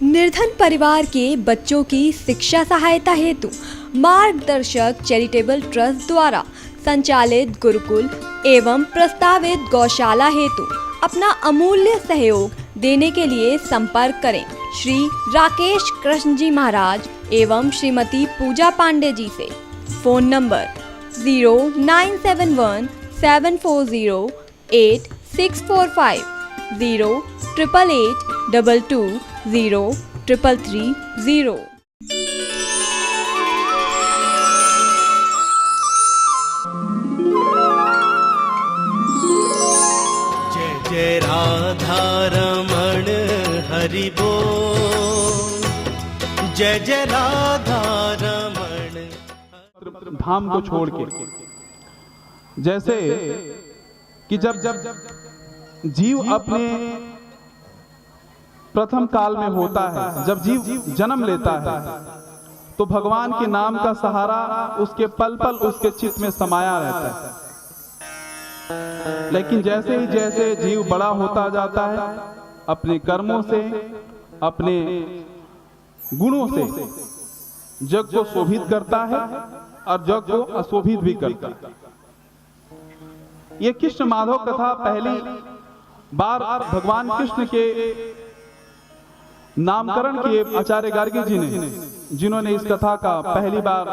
निर्धन परिवार के बच्चों की शिक्षा सहायता हेतु मार्गदर्शक चैरिटेबल ट्रस्ट द्वारा संचालित गुरुकुल एवं प्रस्तावित गौशाला हेतु अपना अमूल्य सहयोग देने के लिए संपर्क करें श्री राकेश कृष्ण जी महाराज एवं श्रीमती पूजा पांडे जी से। Phone number 097174084645 08882203330। जय जय राधा रमण हरि बोल, जय जय राधा रमण। धाम को छोड़ के जैसे कि जब जीव अपने प्रथम काल में होता है, जब जीव जन्म लेता है तो भगवान के नाम का सहारा उसके पल पल उसके चित्त में समाया रहता है। लेकिन जैसे ही जैसे जीव बड़ा होता जाता है, अपने कर्मों से अपने गुणों से जग को शोभित करता है और जग को अशोभित भी करता है। ये कृष्ण माधव कथा पहली बार भगवान कृष्ण के नामकरण किए आचार्य गार्गी जी ने, जिन्होंने इस कथा का पहली बार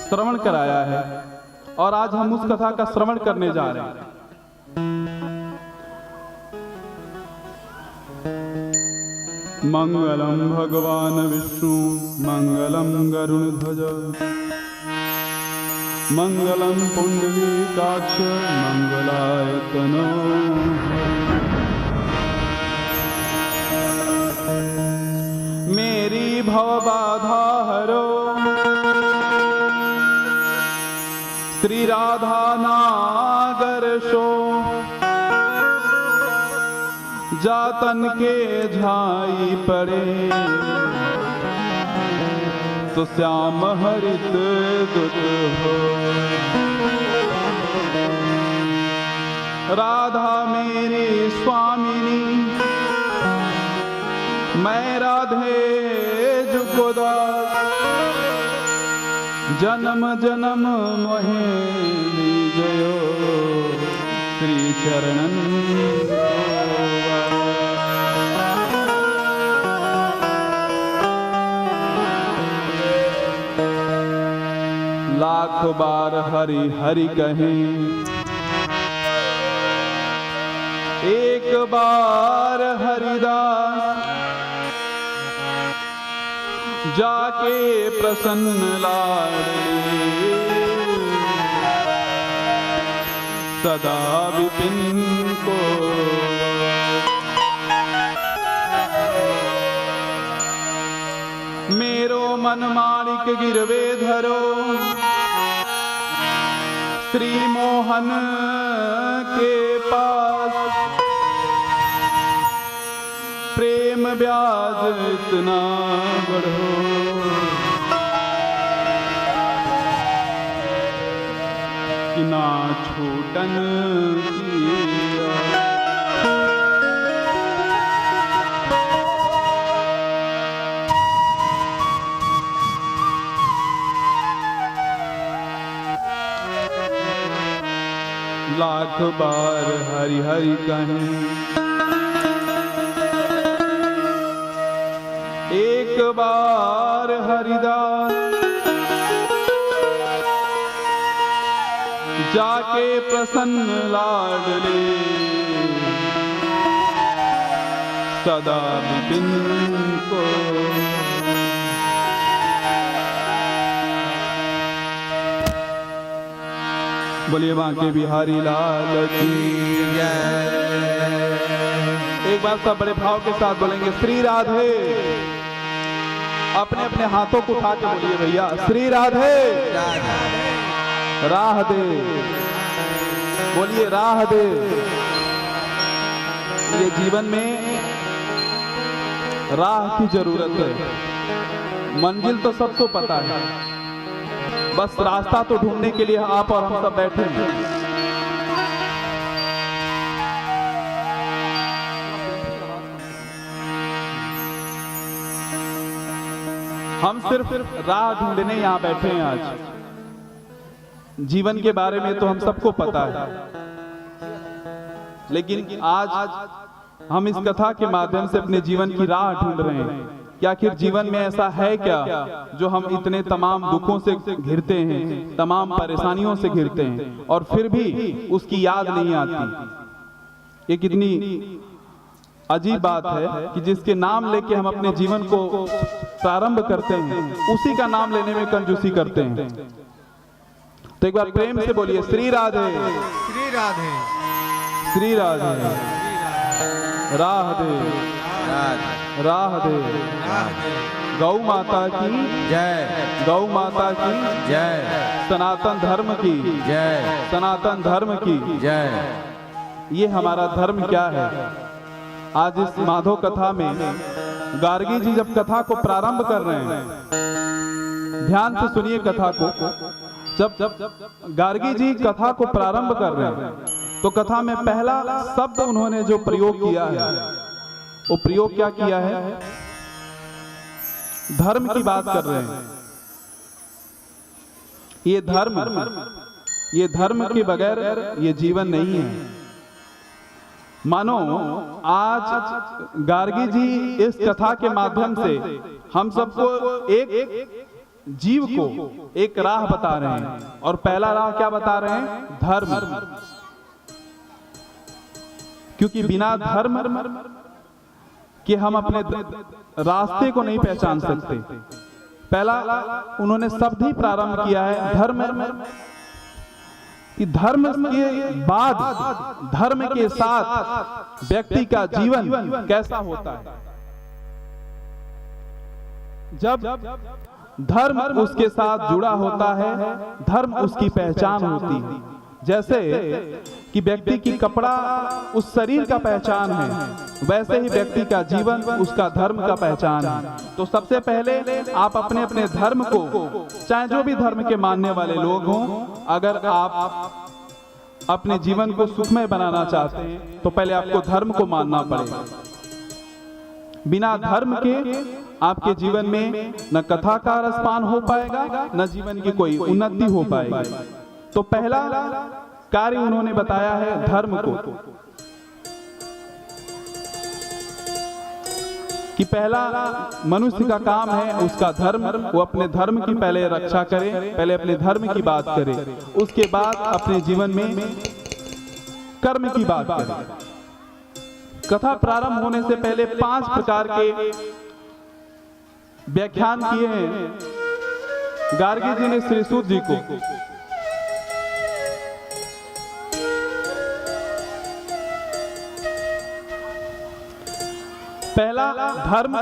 श्रवण कराया है, और आज हम उस कथा का श्रवण करने जा रहे हैं। मंगलम भगवान विष्णु मंगलम गरुड़ध्वज मंगलम पुंडरीकाक्ष मंगलाय तनो। मेरी भवबाधा हरो श्री राधा नागर शो, जातन के झाई पड़े तो श्याम हरित दुत हो। राधा मेरी स्वामिनी मैं राधे जुगोदास, जन्म जन्म मोहे लीजयो श्री चरणन। लाख बार हरि हरि कहें, एक बार हरिदास जाके प्रसन्न लाडले, सदा विपिन को। मेरो मन माणिक गिरवे धरो, श्री मोहन के पास प्रेम ब्याज इतना बढ़ो। कि ना छूटन किया, लाख बार हरि हरि कहें, एक बार हरिदास जाके प्रसन्न लाडले, सदा विपिन को। बोलिए बांके बिहारी लाल की जय। एक बार सब बड़े भाव के साथ बोलेंगे श्री राधे। अपने अपने हाथों को उठा के बोलिए भैया, श्री राधे राह दे, बोलिए राह दे। ये जीवन में राह की जरूरत है, मंजिल तो सबको पता है, बस रास्ता तो ढूंढने के लिए आप और हम सब बैठे हैं। हम सिर्फ राह ढूंढने यहाँ बैठे हैं आज। जीवन के बारे में तो हम सबको पता है, लेकिन आज हम इस कथा के माध्यम से अपने जीवन की राह ढूंढ रहे हैं कि आखिर जीवन में ऐसा है क्या जो हम इतने तमाम दुखों से घिरते हैं, तमाम परेशानियों से घिरते हैं और फिर भी उसकी याद नहीं आती। ये कितनी अजीब बात है कि जिसके नाम लेके हम अपने जीवन को प्रारंभ करते हैं, उसी का नाम लेने में कंजूसी करते हैं। तो एक बार प्रेम से बोलिए श्री राधे, श्री राधे, श्री राधे, राधे राधे। गौ माता की जय, गौ माता की जय, सनातन धर्म की जय, सनातन धर्म की जय। ये हमारा धर्म क्या है? आज इस माधव कथा में गार्गी जी जब कथा को प्रारंभ कर रहे हैं, ध्यान से सुनिए कथा को। जब गार्गी जी कथा को प्रारंभ कर रहे हैं तो कथा में पहला शब्द उन्होंने जो प्रयोग किया है, वो प्रयोग क्या किया है? धर्म की बात कर रहे हैं। ये धर्म के बगैर ये जीवन नहीं है। मानो आज गार्गी जी इस कथा के माध्यम से हम सबको एक जीव को एक राह बता रहे हैं, और पहला राह क्या बता रहे हैं? धर्म। क्योंकि बिना धर्म कि हम अपने रास्ते को नहीं पहचान सकते। पहला उन्होंने शब्द ही प्रारंभ किया है धर्म, कि धर्म के बाद, धर्म के साथ व्यक्ति का जीवन कैसा होता है। जब धर्म उसके साथ जुड़ा होता है, धर्म उसकी पहचान होती है। जैसे कि व्यक्ति की कपड़ा उस शरीर का पहचान है, वैसे ही व्यक्ति का जीवन उसका धर्म का पहचान है। तो सबसे पहले आप अपने अपने धर्म को, चाहे जो भी धर्म के मानने वाले लोग हों, अगर आप अपने जीवन को सुखमय बनाना चाहते हैं तो पहले आपको धर्म को मानना पड़ेगा। बिना धर्म के आपके जीवन में न कथा का रसपान हो पाएगा, न जीवन की कोई उन्नति हो पाएगी। तो पहला कार्य उन्होंने बताया है धर्म को, कि पहला मनुष्य का काम है उसका धर्म, वो अपने धर्म की पहले रक्षा करे, पहले अपने धर्म की बात करे, उसके बाद अपने जीवन में कर्म की बात करे। कथा प्रारंभ होने से पहले 5 प्रकार के व्याख्यान किए हैं गार्गी जी ने श्री सूत जी को। पहला धर्म,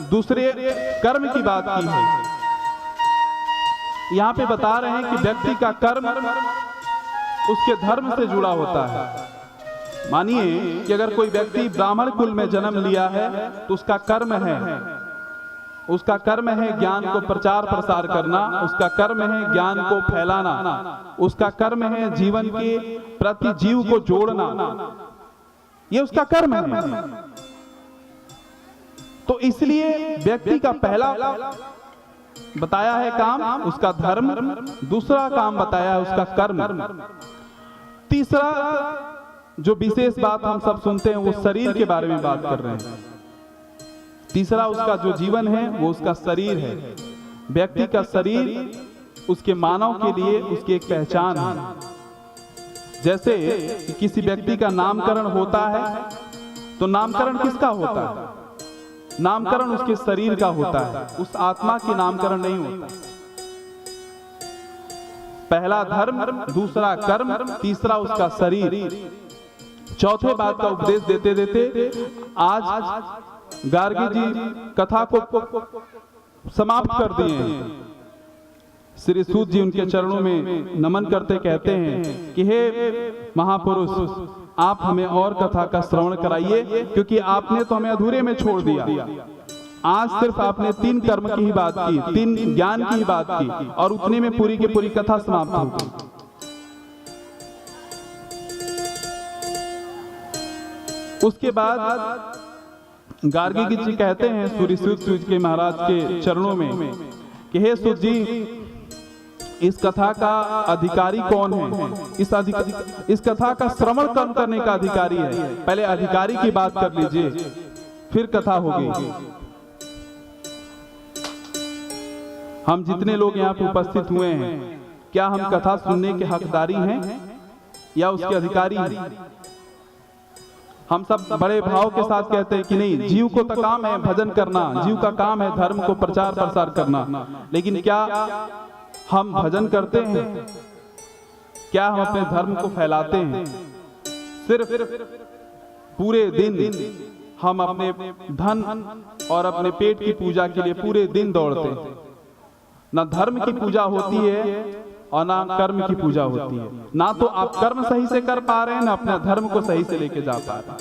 दूसरे कर्म की बात की है। यहां पे बता रहे हैं कि व्यक्ति का कर्म उसके धर्म से जुड़ा होता है। मानिए कि अगर कोई व्यक्ति ब्राह्मण कुल में जन्म लिया है तो उसका कर्म है, उसका कर्म है ज्ञान को प्रचार प्रसार करना, उसका कर्म है ज्ञान को फैलाना, उसका कर्म है जीवन के प्रति जीव को जोड़ना, ये उसका कर्म है। तो इसलिए व्यक्ति का पहला बताया है काम उसका धर्म, दूसरा काम बताया है उसका कर्म, तीसरा जो विशेष बात हम सब सुनते हैं वो शरीर के बारे में बात कर रहे हैं। तीसरा उसका जो जीवन है वो उसका शरीर है। व्यक्ति का शरीर उसके मानव के लिए उसकी एक पहचान है। जैसे कि किसी व्यक्ति का नामकरण होता है तो नामकरण किसका होता है? नामकरण उसके शरीर का होता है, उस आत्मा की नामकरण नहीं होता। पहला धर्म, दूसरा कर्म, तीसरा उसका शरीर। चौथे बात का उपदेश देते देते आज गार्गी जी कथा को समाप्त कर दिए हैं। श्री सूत जी उनके चरणों में नमन करते कहते हैं कि हे महापुरुष, आप हमें और कथा का श्रवण कराइए, क्योंकि आपने तो हमें अधूरे में छोड़ दिया। आज सिर्फ आपने 3 कर्म की ही बात की, 3 ज्ञान की ही बात की, और उतने में पूरी की पूरी कथा समाप्त हो गई। उसके बाद गार्गी जी कहते हैं सूर्य के महाराज के चरणों में कि हे सूत जी, इस कथा का अधिकारी कौन है? इस कथा का श्रवण कौन करने का अधिकारी है? पहले अधिकारी की बात कर लीजिए, फिर कथा होगी। हम जितने लोग यहाँ पे उपस्थित हुए हैं, क्या हम कथा सुनने के हकदारी हैं या उसके अधिकारी हैं? हम सब बड़े भाव के साथ कहते हैं कि नहीं, जीव को तो काम है भजन करना, जीव का काम है धर्म को प्रचार प्रसार करना, लेकिन क्या हम भजन करते हैं? क्या हम अपने धर्म को फैलाते हैं? सिर्फ पूरे दिन हम अपने धन और अपने पेट की पूजा के लिए पूरे दिन दौड़ते हैं। ना धर्म की पूजा होती है और ना कर्म की पूजा होती है। ना तो आप कर्म सही से कर पा रहे हैं, ना अपने धर्म को सही से लेके जा पा रहे हैं।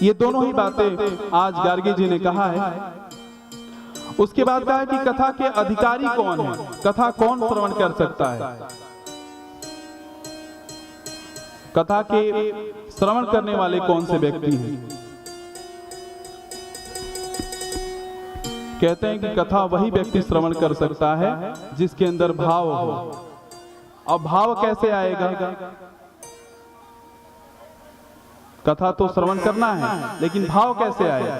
ये दोनों ही बातें आज गार्गी जी ने कहा है। उसके बाद कहा है कि कथा के अधिकारी कौन है, कथा कौन श्रवण कर सकता है। कथा के श्रवण करने वाले कौन से व्यक्ति हैं? कहते हैं कि कथा वही व्यक्ति श्रवण कर सकता है जिसके अंदर भाव हो। अब भाव कैसे आएगा? कथा तो श्रवण करना है, लेकिन भाव कैसे आएगा?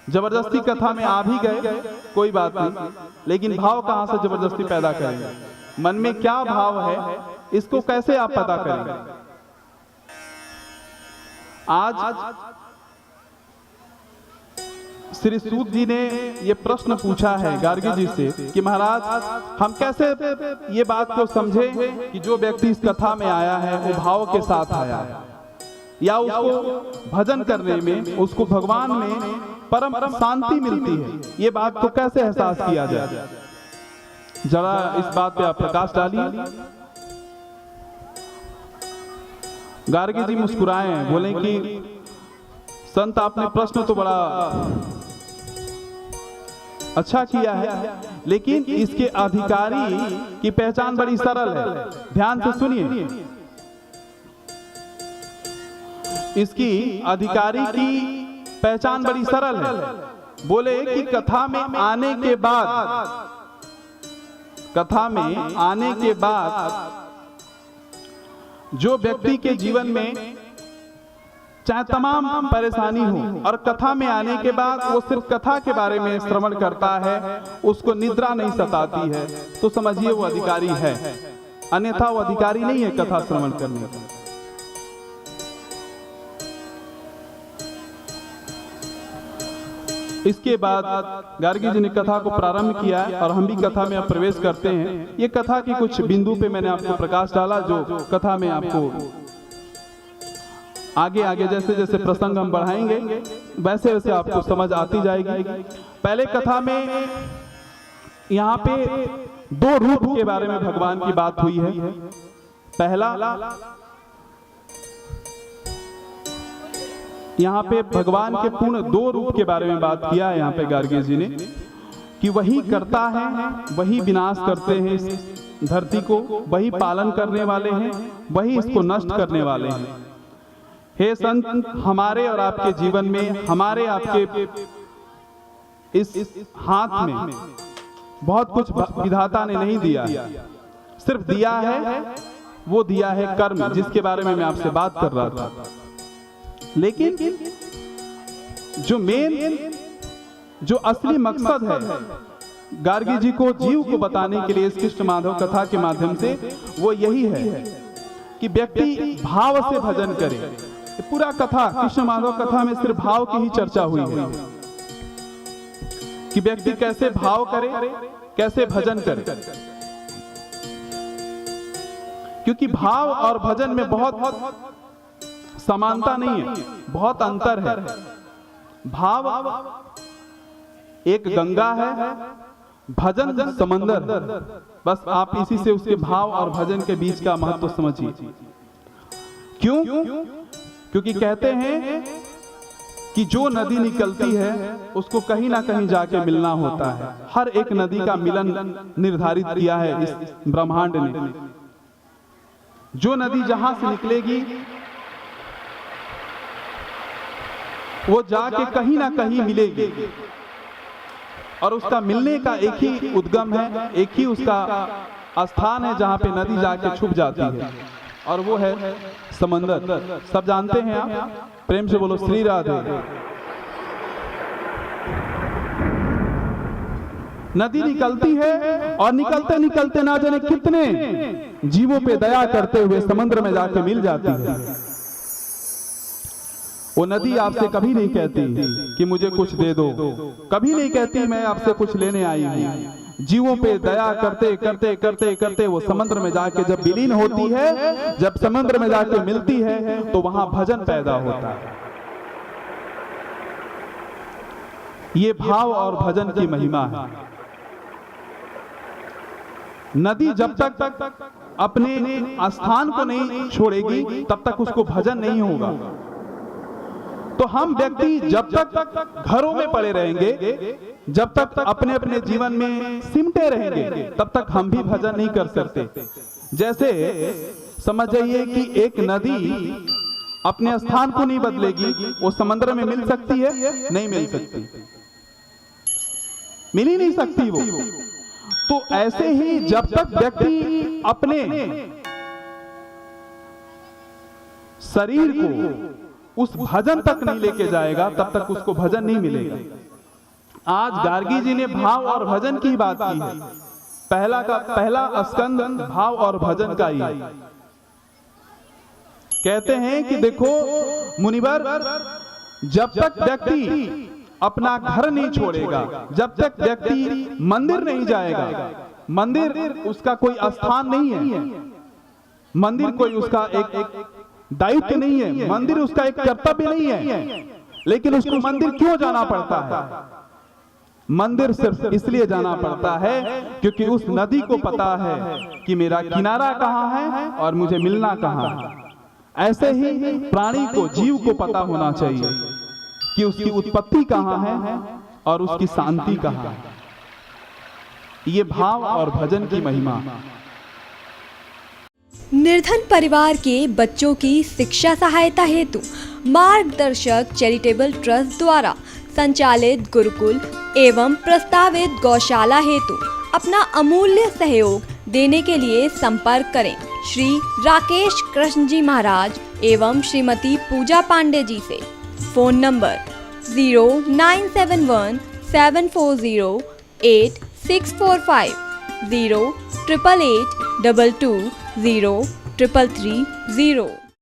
जबरदस्ती कथा में आ भी गए कोई बात नहीं, लेकिन भाव कहां से जबरदस्ती पैदा करेंगे? मन में क्या भाव है, इसको कैसे आप पता करेंगे? आज श्री सूत जी ने ये प्रश्न पूछा है गार्गी जी से कि महाराज, हम कैसे ये बात को समझे कि जो व्यक्ति इस कथा में आया है वो भाव के साथ आया है, या उसको भजन करने में, उसको भगवान में परम शांति मिलती है? ये बात को कैसे एहसास किया जाए? जरा इस बात पे आप प्रकाश डालिए। गार्गी जी मुस्कुराए हैं, बोले कि संत आपने प्रश्न तो बड़ा अच्छा किया है, लेकिन इसके अधिकारी की पहचान बड़ी सरल है। ध्यान से सुनिए, इसकी अधिकारी की पहचान बड़ी सरल है। बोले कि कथा में आने के बाद जो व्यक्ति के जीवन में चाहे तमाम परेशानी हो और कथा में आने के बाद वो सिर्फ कथा के बारे में श्रवण करता है, उसको निद्रा नहीं सताती है, तो समझिए वो अधिकारी है। अन्यथा वो अधिकारी नहीं है कथा श्रवण करने का। इसके बाद गार्गी जी ने कथा को प्रारंभ किया है और हम भी कथा में अब प्रवेश करते हैं। ये कथा की कुछ बिंदु पे मैंने आपको प्रकाश डाला, जो कथा में आपको आगे आगे जैसे जैसे प्रसंग हम बढ़ाएंगे वैसे वैसे आपको समझ आती जाएगी। पहले कथा में यहाँ पे दो रूप के बारे में भगवान की बात हुई है। पहला, यहाँ पे भगवान के पूर्ण दो रूप के बारे में बात किया है यहाँ पे गार्गी जी ने, कि वही करता है, वही विनाश करते हैं इस धरती को, वही पालन करने वाले हैं, वही इसको नष्ट करने वाले हैं। हे संत, हमारे और आपके जीवन में, हमारे आपके इस हाथ में बहुत कुछ विधाता ने नहीं दिया, सिर्फ दिया है, वो दिया है कर्म, जिसके बारे में मैं आपसे बात कर रहा था। लेकिन जो असली मकसद है गार्गी जी को जीव को बताने के लिए इस कृष्ण माधव कथा के माध्यम से, वो यही है कि व्यक्ति भाव से भजन करे। पूरा कथा, कृष्ण माधव कथा में सिर्फ भाव की ही चर्चा हुई है कि व्यक्ति कैसे भाव करे, कैसे भजन करे। क्योंकि भाव और भजन में बहुत समानता नहीं है, बहुत अंतर है। भाव एक गंगा है, भजन समंदर। बस आप इसी से उसके भाव और भजन के बीच का महत्व समझिए। क्यों? क्योंकि कहते हैं कि जो नदी निकलती है उसको कहीं ना कहीं जाके मिलना होता है। हर एक नदी का मिलन निर्धारित किया है इस ब्रह्मांड ने। जो नदी जहां से निकलेगी वो जाके कहीं ना कहीं मिलेगी, और उसका मिलने का एक ही उद्गम है, एक ही उसका स्थान है जहां पे नदी जाके छुप जाती है, और वो है समंदर। सब जानते हैं आप? प्रेम से बोलो श्री राधे। नदी निकलती है और निकलते निकलते ना जाने कितने जीवों पे दया करते हुए समुद्र में जाके मिल जाती है। वो नदी आपसे कभी नहीं कहती कि मुझे कुछ दे दो, कभी नहीं कहती मैं आपसे कुछ लेने आई हूं। जीवों पे दया करते करते करते करते वो समुद्र में जाके जब विलीन होती है, जब समुद्र में जाके मिलती है, तो वहां भजन पैदा होता है। ये भाव और भजन की महिमा है। नदी जब तक अपने स्थान को नहीं छोड़ेगी तब तक उसको भजन नहीं होगा। तो हम व्यक्ति जब तक घरों में पड़े रहेंगे, जब तक अपने अपने जीवन में सिमटे रहेंगे, तब तक हम भी भजन नहीं कर सकते। जैसे समझ जाइए कि एक नदी अपने स्थान को नहीं बदलेगी, वो समुद्र में मिल सकती है? नहीं मिल सकती, मिल ही नहीं सकती वो। तो ऐसे ही जब तक व्यक्ति अपने शरीर को उस भजन तक नहीं लेके जाएगा, तब तक उसको भजन नहीं मिलेगा। आज गार्गी जी ने भाव और भजन की बात की है। पहला स्कंद भाव और भजन का ही। कहते हैं कि देखो मुनिवर, जब तक व्यक्ति अपना घर नहीं छोड़ेगा, जब तक व्यक्ति मंदिर नहीं जाएगा, मंदिर उसका कोई स्थान नहीं है, मंदिर कोई उसका एक दायित्व नहीं है, मंदिर उसका एक कर्तव्य नहीं है। लेकिन उसको मंदिर क्यों जाना पड़ता है? मंदिर सिर्फ इसलिए जाना पड़ता है क्योंकि उस नदी को पता है कि मेरा किनारा कहाँ है और मुझे मिलना कहाँ है। ऐसे ही प्राणी को, जीव को पता होना चाहिए कि उसकी उत्पत्ति कहाँ है और उसकी शांति कहाँ है। ये भाव और भजन की महिमा। निर्धन परिवार के बच्चों की शिक्षा सहायता हेतु मार्गदर्शक चैरिटेबल ट्रस्ट द्वारा संचालित गुरुकुल एवं प्रस्तावित गौशाला हेतु अपना अमूल्य सहयोग देने के लिए संपर्क करें श्री राकेश कृष्ण जी महाराज एवं श्रीमती पूजा पांडे जी से। Phone number 0971 740 8645 0888220 33330।